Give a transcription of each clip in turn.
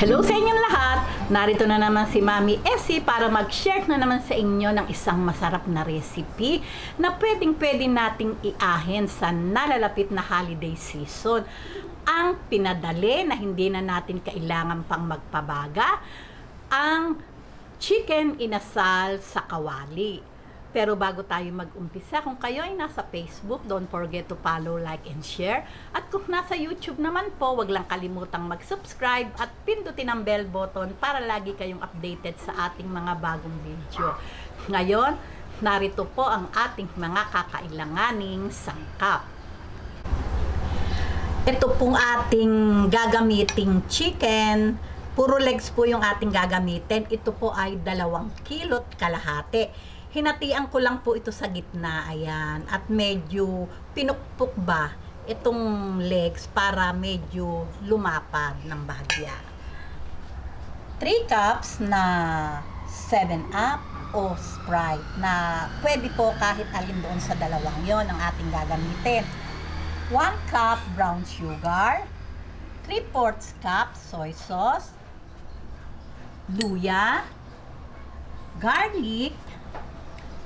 Hello sa inyong lahat! Narito na naman si Mami Essie para mag-share na naman sa inyo ng isang masarap na recipe na pwedeng-pwede nating iahin sa nalalapit na holiday season. Ang pinadali na hindi na natin kailangan pang magpabaga, ang chicken inasal sa kawali. Pero bago tayo mag-umpisa, kung kayo ay nasa Facebook, don't forget to follow, like, and share. At kung nasa YouTube naman po, wag lang kalimutang mag-subscribe at pindutin ang bell button para lagi kayong updated sa ating mga bagong video. Ngayon, narito po ang ating mga kakailanganing sangkap. Ito pong ating gagamiting chicken. Puro legs po yung ating gagamitin. Ito po ay 2 kilot kalahati. Hinatian ko lang po ito sa gitna, ayan, at medyo pinukpok ba itong legs para medyo lumapad ng bahagya. 3 cups na 7-Up o Sprite na pwede po kahit alin doon sa dalawang yon ang ating gagamitin. 1 cup brown sugar, 3/4 cup soy sauce, luya, garlic.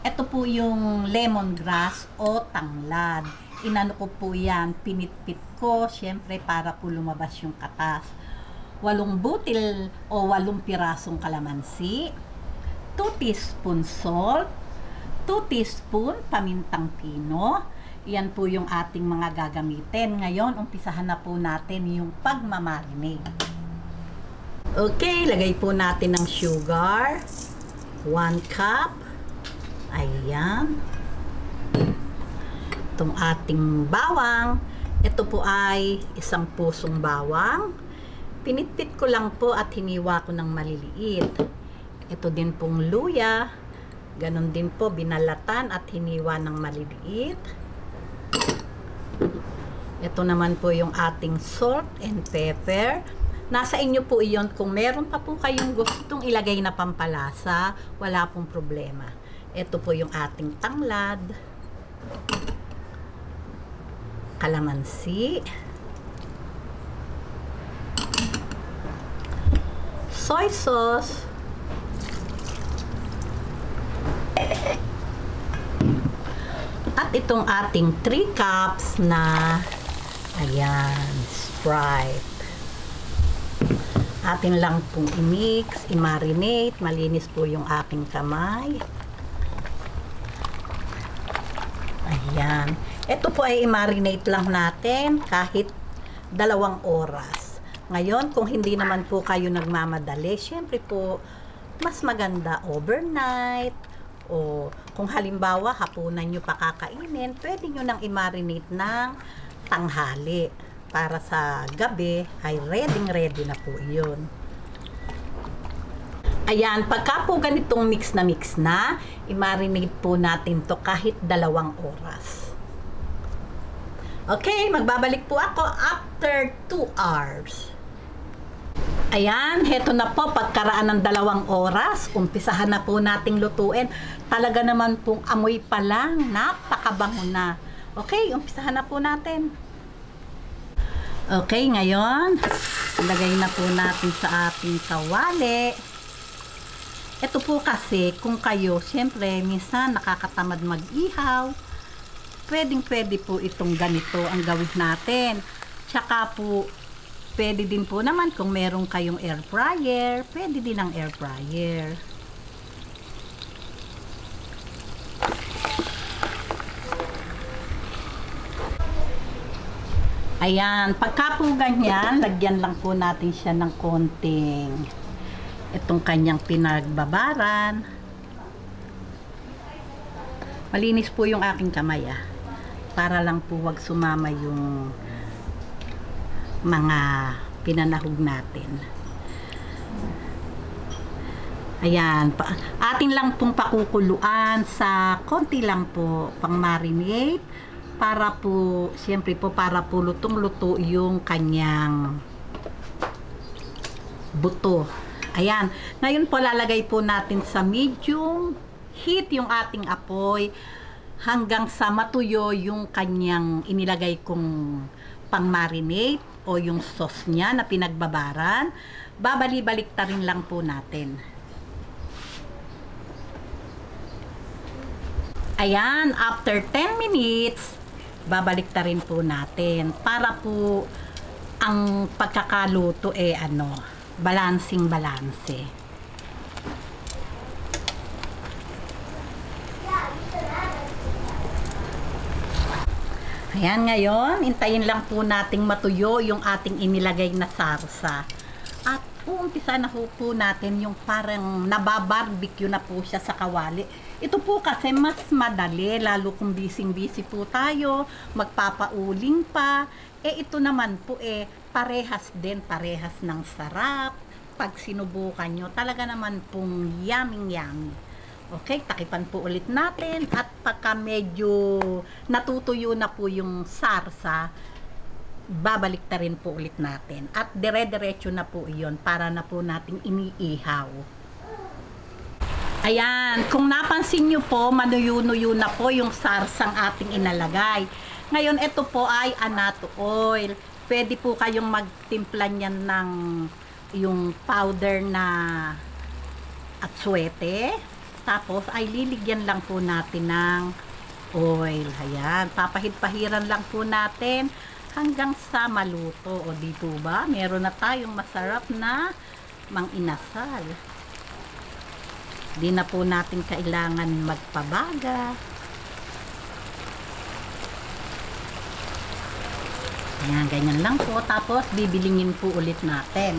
Ito po yung lemongrass o tanglad. Inano ko po yan, pinitpit ko, syempre para po lumabas yung katas. 8 butil o 8 pirasong kalamansi, 2 teaspoon salt, 2 teaspoon pamintang pino. Yan po yung ating mga gagamitin. Ngayon, umpisahan na po natin yung pagmamarinate. Okay, lagay po natin ng sugar, 1 cup. Ayan. Itong ating bawang. Ito po ay 1 pusong bawang. Pinitpit ko lang po at hiniwa ko ng maliliit. Ito din pong luya. Ganon din po, binalatan at hiniwa ng maliliit. Ito naman po yung ating salt and pepper. Nasa inyo po iyon. Kung meron pa po kayong gustong ilagay na pampalasa, wala pong problema. Ito po yung ating tanglad, kalamansi, soy sauce, at itong ating 3 cups na ayan, Sprite. Atin lang pong i-mix, i-marinate. Malinis po yung aking kamay. Ayan. Ito po ay i-marinate lang natin kahit 2 oras. Ngayon, kung hindi naman po kayo nagmamadali, syempre po, mas maganda overnight. O kung halimbawa, hapunan nyo pa kakainin, pwede nyo nang i-marinate ng tanghali. Para sa gabi, ay ready na po yun. Ayan, pagka po ganitong mix na, i-marinate po natin to kahit 2 oras. Okay, magbabalik po ako after 2 hours. Ayan, heto na po, pagkaraan ng 2 oras, umpisahan na po nating lutuin. Talaga naman pong amoy pa lang, napakabango na. Okay, umpisahan na po natin. Okay, ngayon, ilagay na po natin sa ating kawali. Ito po kasi, kung kayo, syempre, minsan nakakatamad mag-ihaw, pwedeng-pwede po itong ganito ang gawin natin. Tsaka po, pwede din po naman kung meron kayong air fryer, pwede din ang air fryer. Ayan, pagka po ganyan, lagyan lang po natin siya ng konting itong kanyang pinagbabaran. Malinis po yung aking kamay para lang po wag sumama yung mga pinanahog natin. Ayan, atin lang pong pakukuluan sa konti lang po pang marinate. Para po, siyempre po, para po lutong-luto yung kanyang buto. Ayan. Ngayon po, lalagay po natin sa medium heat yung ating apoy hanggang sa matuyo yung kanyang inilagay kong pang-marinate. o yung sauce niya na pinagbabaran. Babali-balik ta rin lang po natin. Ayan, after 10 minutes, babalik ta rin po natin para po ang pagkakaluto balancing-balanse. Ayan, ngayon, hintayin lang po nating matuyo yung ating inilagay na sarsa. At umpisa na po natin yung parang nababarbecue na po siya sa kawali. Ito po kasi mas madali, lalo kung busy-busy po tayo, magpapauling pa. Ito naman po parehas ng sarap. Pag sinubukan nyo, talaga naman pong yummy. Okay, takipan po ulit natin at pagka medyo natutuyo na po yung sarsa, babalik ta rin po ulit natin. At dire-diretso na po iyon para na po nating iniihaw. Ayan, kung napansin nyo po, manuyo-nuyo na po yung sarsang ating inalagay. Ngayon, ito po ay annatto oil. Pwede po kayong magtimpla niyan ng yung powder na atsuete. Tapos ay liligyan lang po natin ng oil. Ayan, papahid-pahiran lang po natin hanggang sa maluto. O di po ba? Meron na tayong masarap na mang-inasal. Di na po natin kailangan magpabaga. Ayan, ganyan lang po. Tapos bibilingin po ulit natin.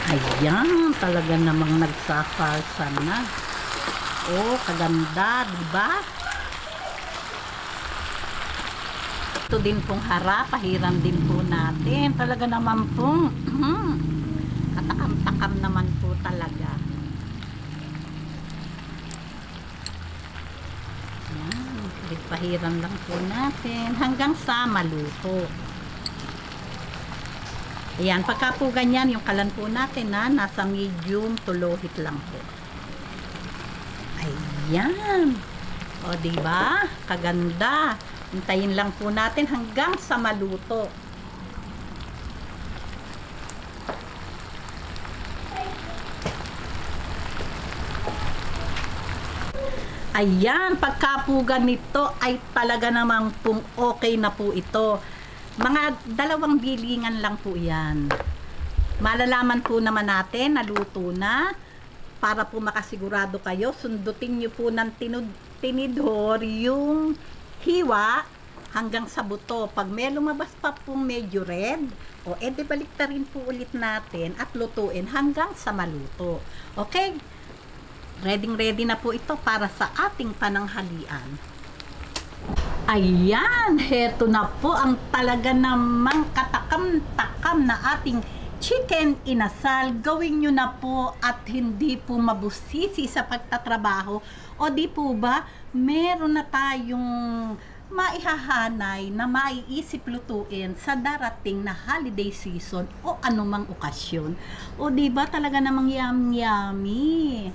Ayan, talaga namang nagsasalsa na. Oh, kaganda, diba? Ito din pong harap, pahiram din po natin. Talaga naman pong katakam-takam naman po talaga. Ayan, pahiram lang po natin hanggang sa maluto. Ayan, pagka po ganyan, yung kalan po natin nasa medium to low heat lang po. Ayan. O, diba? Kaganda. Hintayin lang po natin hanggang sa maluto. Ayan, pagka po ganito ay talaga namang pong okay na po ito. Mga 2 bilingan lang po yan. Malalaman po naman natin na luto na. Para po makasigurado kayo, sundutin nyo po ng tinidor yung hiwa hanggang sa buto. Pag may lumabas pa pong medyo red, edi balik ta rin po ulit natin at lutuin hanggang sa maluto. Okay? Ready na po ito para sa ating pananghalian. Ayan, heto na po ang talaga namang katakam-takam na ating chicken inasal. Gawin nyo na po at hindi po mabusisi sa pagtatrabaho. O di po ba, meron na tayong maihahanay na maiisip lutuin sa darating na holiday season o anumang okasyon. O di ba talaga namang yummy.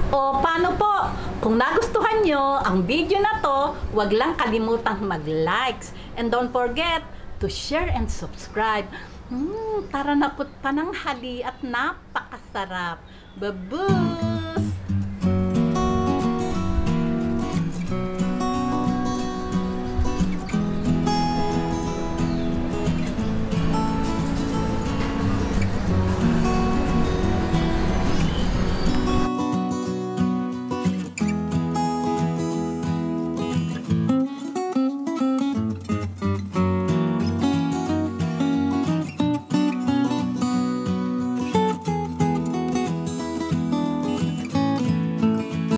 O paano po? Kung nagustuhan nyo ang video na to, huwag lang kalimutang mag-likes. And don't forget to share and subscribe. Tara na po't pananghali at napakasarap. Babu!